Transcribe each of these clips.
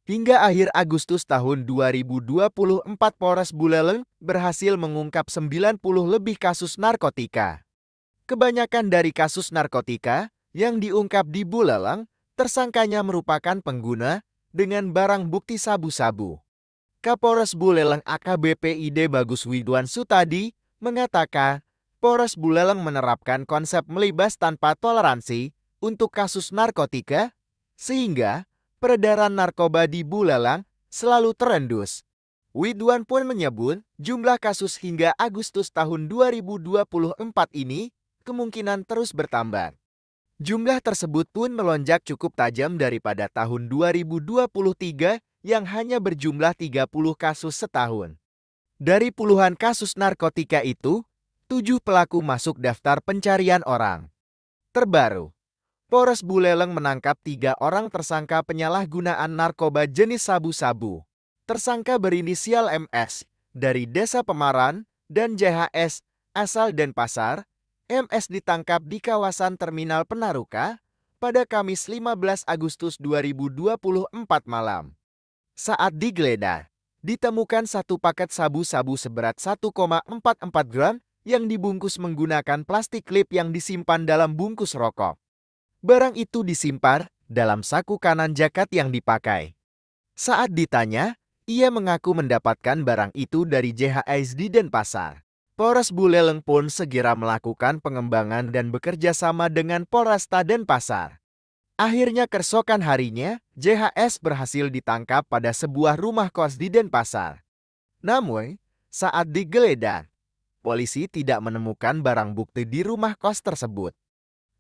Hingga akhir Agustus tahun 2024, Polres Buleleng berhasil mengungkap 90 lebih kasus narkotika. Kebanyakan dari kasus narkotika yang diungkap di Buleleng, tersangkanya merupakan pengguna dengan barang bukti sabu-sabu. Kapolres Buleleng AKBP ID Bagus Widwan Sutadi mengatakan, Polres Buleleng menerapkan konsep melibas tanpa toleransi untuk kasus narkotika, sehingga peredaran narkoba di Buleleng selalu terendus. Widwan pun menyebut jumlah kasus hingga Agustus tahun 2024 ini kemungkinan terus bertambah. Jumlah tersebut pun melonjak cukup tajam daripada tahun 2023 yang hanya berjumlah 30 kasus setahun. Dari puluhan kasus narkotika itu, 7 pelaku masuk daftar pencarian orang. Terbaru, Polres Buleleng menangkap 3 orang tersangka penyalahgunaan narkoba jenis sabu-sabu. Tersangka berinisial MS dari Desa Pemaran dan JHS asal Denpasar. MS ditangkap di kawasan Terminal Penaruka pada Kamis 15 Agustus 2024 malam. Saat digeledah, ditemukan satu paket sabu-sabu seberat 1,44 gram yang dibungkus menggunakan plastik klip yang disimpan dalam bungkus rokok. Barang itu disimpan dalam saku kanan jaket yang dipakai. Saat ditanya, ia mengaku mendapatkan barang itu dari JHS di Denpasar. Polres Buleleng pun segera melakukan pengembangan dan bekerja sama dengan Polresta Denpasar. Akhirnya keesokan harinya, JHS berhasil ditangkap pada sebuah rumah kos di Denpasar. Namun, saat digeledah, polisi tidak menemukan barang bukti di rumah kos tersebut.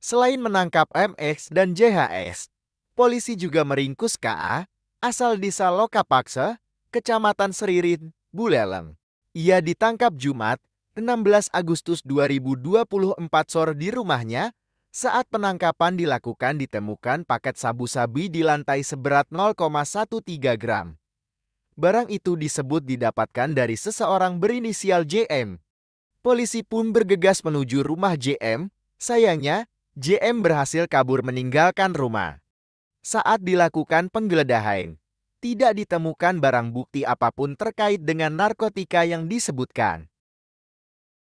Selain menangkap MX dan JHS, polisi juga meringkus KA asal Desa Lokapaksa, Kecamatan Seririn, Buleleng. Ia ditangkap Jumat, 16 Agustus 2024 sore di rumahnya. Saat penangkapan dilakukan ditemukan paket sabu-sabu di lantai seberat 0,13 gram. Barang itu disebut didapatkan dari seseorang berinisial JM. Polisi pun bergegas menuju rumah JM. Sayangnya, JM berhasil kabur meninggalkan rumah. Saat dilakukan penggeledahan, tidak ditemukan barang bukti apapun terkait dengan narkotika yang disebutkan.